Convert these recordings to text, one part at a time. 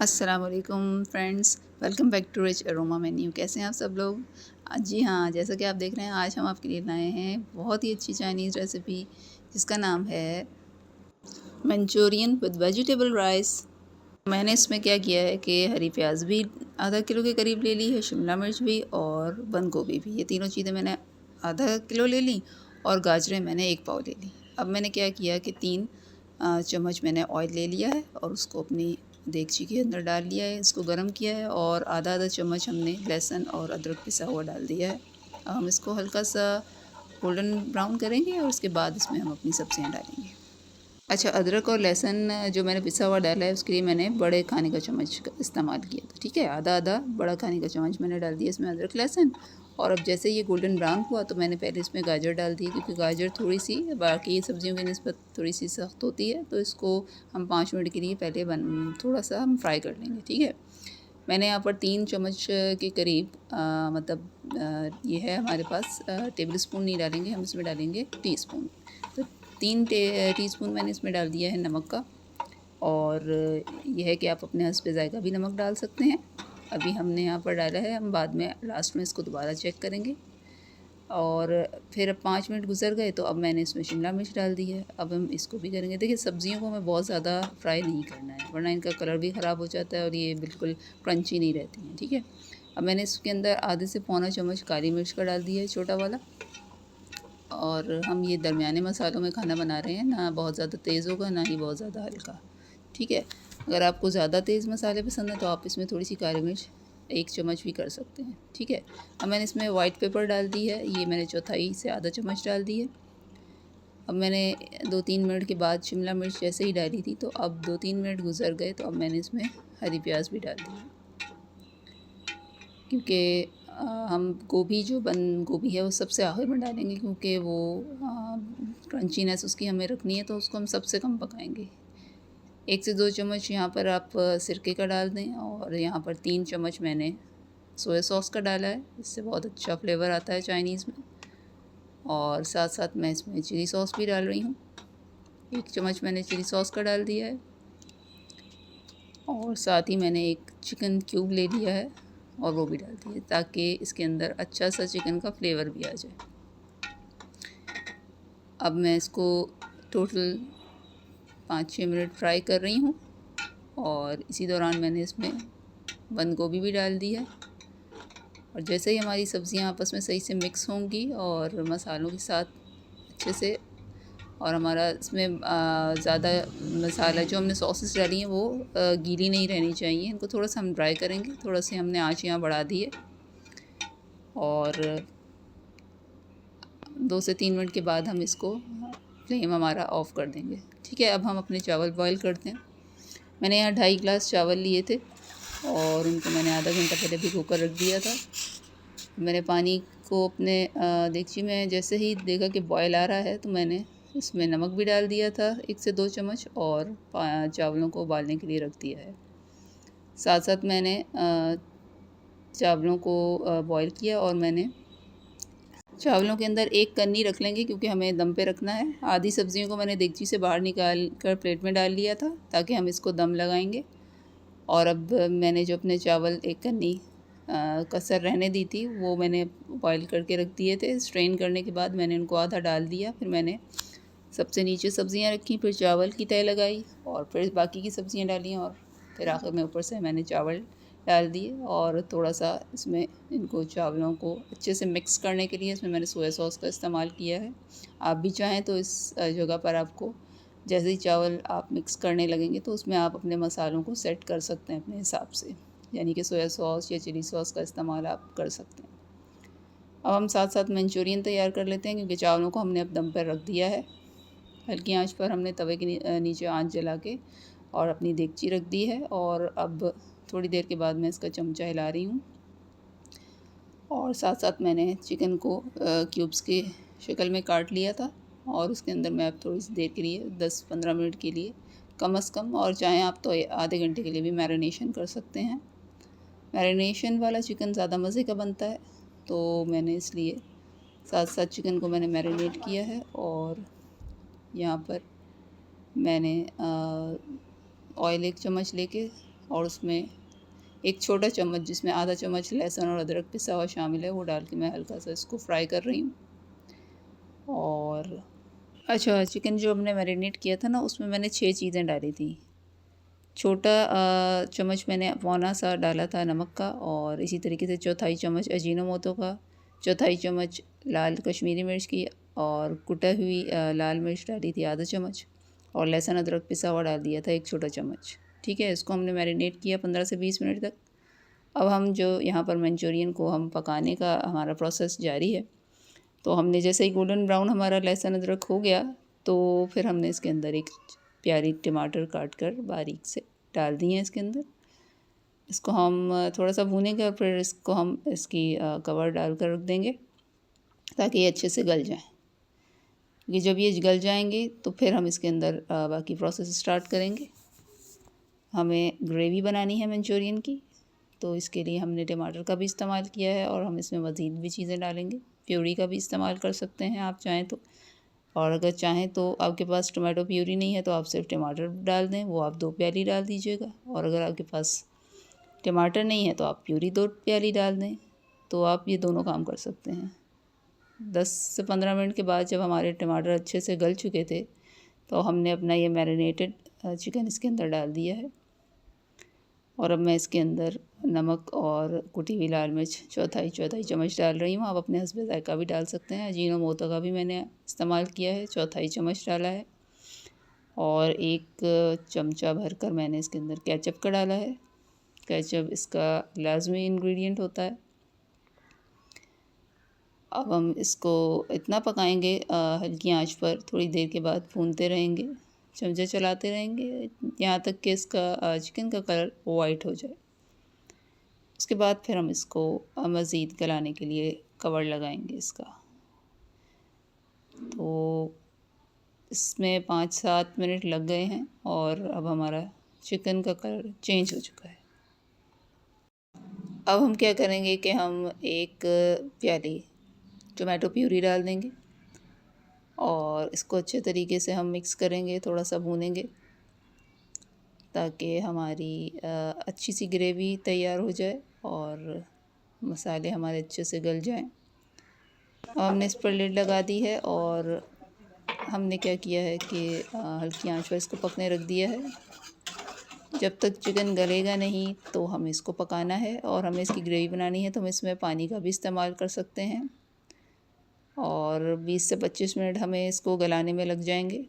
अस्सलाम वालेकुम friends, welcome back to rich aroma menu. कैसे हैं आप सब लोग? जी हाँ, जैसा कि आप देख रहे हैं आज हम आपके लिए लाए हैं बहुत ही अच्छी चाइनीज़ रेसिपी जिसका नाम है मंचूरियन विद वेजिटेबल राइस। मैंने इसमें क्या किया है कि हरी प्याज भी आधा किलो के करीब ले ली है, शिमला मिर्च भी और बंद गोभी भी। ये तीनों चीज़ें मैंने आधा किलो ले ली और गाजरें मैंने 1 पाव ले ली। अब मैंने क्या किया कि 3 चम्मच मैंने ऑयल ले लिया है और उसको अपनी देगची के अंदर डाल लिया है, इसको गर्म किया है और आधा आधा चम्मच हमने लहसुन और अदरक पिसा हुआ डाल दिया है। अब हम इसको हल्का सा गोल्डन ब्राउन करेंगे और उसके बाद इसमें हम अपनी सब्जियां डालेंगे। अच्छा, अदरक और लहसुन जो मैंने पिसा हुआ डाला है उसके लिए मैंने बड़े खाने का चम्मच का इस्तेमाल किया था। ठीक है, आधा आधा बड़ा खाने का चम्मच मैंने डाल दिया इसमें अदरक लहसुन। और अब जैसे ये गोल्डन ब्राउन हुआ तो मैंने पहले इसमें गाजर डाल दी, क्योंकि गाजर थोड़ी सी बाकी सब्जियों की निस्बत थोड़ी सी सख्त होती है, तो इसको हम 5 मिनट के लिए पहले थोड़ा सा हम फ्राई कर लेंगे। ठीक है, मैंने यहाँ पर 3 चम्मच के करीब ये है हमारे पास, टेबल स्पून नहीं डालेंगे हम, इसमें डालेंगे टीस्पून। तो 3 टीस्पून मैंने इसमें डाल दिया है नमक का। और यह है कि आप अपने हस्बे ज़ायक़ा भी नमक डाल सकते हैं। अभी हमने यहाँ पर डाला है, हम बाद में लास्ट में इसको दोबारा चेक करेंगे। और फिर अब 5 मिनट गुजर गए तो अब मैंने इसमें शिमला मिर्च डाल दी है। अब हम इसको भी करेंगे। देखिए, सब्जियों को हमें बहुत ज़्यादा फ्राई नहीं करना है, वरना इनका कलर भी ख़राब हो जाता है और ये बिल्कुल क्रंची नहीं रहती हैं। ठीक है, अब मैंने इसके अंदर आधे से पौना चम्मच काली मिर्च का डाल दिया है, छोटा वाला। और हम ये दरमियाने मसालों में खाना बना रहे हैं, ना बहुत ज़्यादा तेज़ होगा ना ही बहुत ज़्यादा हल्का। ठीक है, अगर आपको ज़्यादा तेज़ मसाले पसंद है तो आप इसमें थोड़ी सी काली मिर्च 1 चम्मच भी कर सकते हैं। ठीक है, अब मैंने इसमें वाइट पेपर डाल दी है, ये मैंने चौथाई से आधा चम्मच डाल दी है। अब मैंने 2-3 मिनट के बाद शिमला मिर्च जैसे ही डाली थी, तो अब 2-3 मिनट गुजर गए तो अब मैंने इसमें हरी प्याज भी डाल दी है, क्योंकि हम गोभी जो बंद गोभी है वो सबसे आखिर में डालेंगे, क्योंकि वो क्रंचीनेस उसकी हमें रखनी है, तो उसको हम सबसे कम पकाएंगे। 1 से 2 चम्मच यहाँ पर आप सिरके का डाल दें, और यहाँ पर 3 चम्मच मैंने सोया सॉस का डाला है, इससे बहुत अच्छा फ्लेवर आता है चाइनीज़ में। और साथ साथ मैं इसमें चिली सॉस भी डाल रही हूँ, 1 चम्मच मैंने चिली सॉस का डाल दिया है। और साथ ही मैंने 1 चिकन क्यूब ले लिया है और वो भी डाल दिया, ताकि इसके अंदर अच्छा सा चिकन का फ्लेवर भी आ जाए। अब मैं इसको टोटल 5-6 मिनट फ्राई कर रही हूँ, और इसी दौरान मैंने इसमें बंद गोभी भी डाल दी है। और जैसे ही हमारी सब्ज़ियाँ आपस में सही से मिक्स होंगी और मसालों के साथ अच्छे से, और हमारा इसमें ज़्यादा मसाला जो हमने सॉसेस डाली हैं वो गीली नहीं रहनी चाहिए, इनको थोड़ा सा हम ड्राई करेंगे। थोड़ा सी हमने आँच यहाँ बढ़ा दी है, और 2 से 3 मिनट के बाद हम इसको फ्लेम हमारा ऑफ़ कर देंगे। ठीक है, अब हम अपने चावल बॉईल करते हैं। मैंने यहाँ 2.5 गिलास चावल लिए थे और उनको मैंने आधा घंटा पहले भिगो कर रख दिया था। मैंने पानी को अपने देगची में जैसे ही देखा कि बॉयल आ रहा है, तो मैंने इसमें नमक भी डाल दिया था 1 से 2 चम्मच, और चावलों को उबालने के लिए रख दिया है। साथ साथ मैंने चावलों को बॉईल किया, और मैंने चावलों के अंदर 1 कन्नी रख लेंगे, क्योंकि हमें दम पे रखना है। आधी सब्जियों को मैंने देगची से बाहर निकाल कर प्लेट में डाल लिया था, ताकि हम इसको दम लगाएंगे। और अब मैंने जो अपने चावल 1 कन्नी कसर रहने दी थी, वो मैंने बॉईल करके रख दिए थे। स्ट्रेन करने के बाद मैंने उनको आधा डाल दिया, फिर मैंने सबसे नीचे सब्जियां रखी, फिर चावल की तह लगाई, और फिर बाकी की सब्जियां डाली, और फिर आखिर में ऊपर से मैंने चावल डाल दिए। और थोड़ा सा इसमें इनको चावलों को अच्छे से मिक्स करने के लिए इसमें मैंने सोया सॉस का इस्तेमाल किया है। आप भी चाहें तो इस जगह पर आपको जैसे ही चावल आप मिक्स करने लगेंगे तो उसमें आप अपने मसालों को सेट कर सकते हैं अपने हिसाब से, यानी कि सोया सॉस या चिली सॉस का इस्तेमाल आप कर सकते हैं। अब हम साथ साथ मंचूरियन तैयार कर लेते हैं, क्योंकि चावलों को हमने अब दम पर रख दिया है। हल्की आंच पर हमने तवे के नीचे आंच जला के और अपनी देगची रख दी है। और अब थोड़ी देर के बाद मैं इसका चमचा हिला रही हूँ, और साथ साथ मैंने चिकन को क्यूब्स के शक्ल में काट लिया था, और उसके अंदर मैं अब थोड़ी सी देर के लिए 10-15 मिनट के लिए कम से कम, और चाहें आप तो आधे घंटे के लिए भी मैरिनेशन कर सकते हैं। मैरिनेशन वाला चिकन ज़्यादा मज़े का बनता है, तो मैंने इसलिए साथ साथ चिकन को मैंने मैरिनेट किया है। और यहाँ पर मैंने ऑयल 1 चम्मच लेके और उसमें एक छोटा चम्मच जिसमें आधा चम्मच लहसुन और अदरक पिसा हुआ शामिल है वो डाल के मैं हल्का सा इसको फ्राई कर रही हूँ। और अच्छा, चिकन जो हमने मैरिनेट किया था ना उसमें मैंने 6 चीज़ें डाली थी। छोटा चम्मच मैंने पौना सा डाला था नमक का, और इसी तरीके से चौथाई चम्मच अजीनोमोटो का, चौथाई चम्मच लाल कश्मीरी मिर्च की, और कुटा हुई लाल मिर्च डाली थी आधा चम्मच, और लहसुन अदरक पिसा हुआ डाल दिया था 1 छोटा चम्मच। ठीक है, इसको हमने मैरिनेट किया 15 से 20 मिनट तक। अब हम जो यहाँ पर मंचूरियन को हम पकाने का हमारा प्रोसेस जारी है। तो हमने जैसे ही गोल्डन ब्राउन हमारा लहसुन अदरक हो गया तो फिर हमने इसके अंदर एक प्यारी टमाटर काट कर बारीक से डाल दिए हैं इसके अंदर। इसको हम थोड़ा सा भूनेंगे और फिर इसको हम इसकी कवर डाल कर रख देंगे ताकि ये अच्छे से गल जाएँ। क्योंकि जब ये गल जाएंगे तो फिर हम इसके अंदर बाकी प्रोसेस स्टार्ट करेंगे। हमें ग्रेवी बनानी है मंचूरियन की, तो इसके लिए हमने टमाटर का भी इस्तेमाल किया है और हम इसमें मज़ीद भी चीज़ें डालेंगे। प्यूरी का भी इस्तेमाल कर सकते हैं आप चाहें तो, और अगर चाहें तो आपके पास टमाटो प्यूरी नहीं है तो आप सिर्फ टमाटर डाल दें, वो आप 2 प्याली डाल दीजिएगा। और अगर आपके पास टमाटर नहीं है तो आप प्यूरी 2 प्याली डाल दें। तो आप ये दोनों काम कर सकते हैं। 10 से 15 मिनट के बाद जब हमारे टमाटर अच्छे से गल चुके थे तो हमने अपना ये मैरिनेटेड चिकन इसके अंदर डाल दिया है। और अब मैं इसके अंदर नमक और कुटी हुई लाल मिर्च चौथाई चम्मच डाल रही हूँ। आप अपने हस्बे ज़ायक़ा भी डाल सकते हैं। अजीनोमोटो का भी मैंने इस्तेमाल किया है, चौथाई चम्मच डाला है। और 1 चमचा भरकर मैंने इसके अंदर केचप का डाला है। केचप इसका लाज़मी इंग्रेडिएंट होता है। अब हम इसको इतना पकाएंगे हल्की आंच पर, थोड़ी देर के बाद भूनते रहेंगे, चमचा चलाते रहेंगे यहाँ तक कि इसका चिकन का कलर वाइट हो जाए। उसके बाद फिर हम इसको मज़ीद गलाने के लिए कवर लगाएंगे इसका। तो इसमें 5-7 मिनट लग गए हैं और अब हमारा चिकन का कलर चेंज हो चुका है। अब हम क्या करेंगे कि हम 1 प्याली टोमेटो प्यूरी डाल देंगे और इसको अच्छे तरीके से हम मिक्स करेंगे, थोड़ा सा भूनेंगे ताकि हमारी अच्छी सी ग्रेवी तैयार हो जाए और मसाले हमारे अच्छे से गल जाएं। अब हमने इस पर लिड लगा दी है और हमने क्या किया है कि हल्की आंच पर इसको पकने रख दिया है। जब तक चिकन गलेगा नहीं तो हमें इसको पकाना है, और हमें इसकी ग्रेवी बनानी है तो हम इसमें पानी का भी इस्तेमाल कर सकते हैं। और 20 से 25 मिनट हमें इसको गलाने में लग जाएंगे,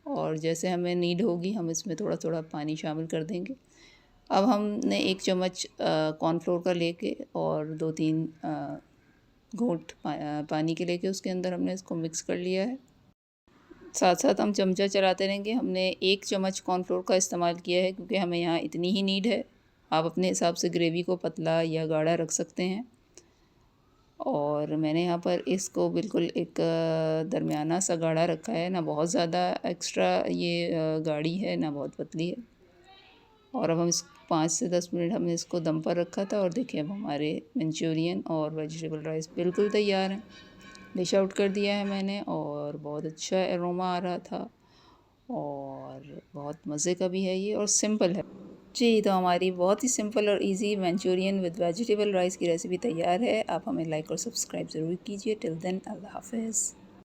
और जैसे हमें नीड होगी हम इसमें थोड़ा थोड़ा पानी शामिल कर देंगे। अब हमने 1 चम्मच कॉर्नफ्लोर का लेके और 2-3 घूंट पानी के लेके उसके अंदर हमने इसको मिक्स कर लिया है। साथ साथ हम चमचा चलाते रहेंगे। हमने 1 चम्मच कॉर्नफ्लोर का इस्तेमाल किया है क्योंकि हमें यहाँ इतनी ही नीड है। आप अपने हिसाब से ग्रेवी को पतला या गाढ़ा रख सकते हैं। और मैंने यहाँ पर इसको बिल्कुल एक दरमियाना सा गाढ़ा रखा है, ना बहुत ज़्यादा एक्स्ट्रा ये गाढ़ी है ना बहुत पतली है। और अब हम इस 5 से 10 मिनट हमने इसको दम पर रखा था और देखिए अब हमारे मंचूरियन और वेजिटेबल राइस बिल्कुल तैयार हैं। डिश आउट कर दिया है मैंने और बहुत अच्छा एरोमा आ रहा था और बहुत मज़े का भी है ये और सिंपल है। जी, तो हमारी बहुत ही सिंपल और easy Manchurian with vegetable rice की रेसिपी तैयार है। आप हमें लाइक और सब्सक्राइब ज़रूर कीजिए। टिल देन अल्लाह हाफ़िज़।